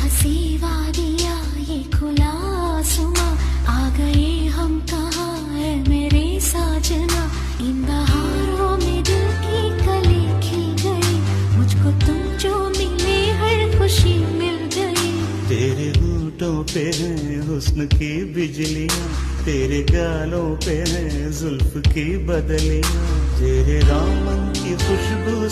हंसी वादियाँ ये खुला आसमां, आ गए हम कहाँ है मेरे साजना। इन बहारों में दिल की कली खिल गई, मुझको तुम जो मिले हर खुशी मिल गई। तेरे होठों पे है हुस्न की बिजलियाँ, तेरे गालों पे है जुल्फ की बदलियाँ, तेरे दामन की खुशबू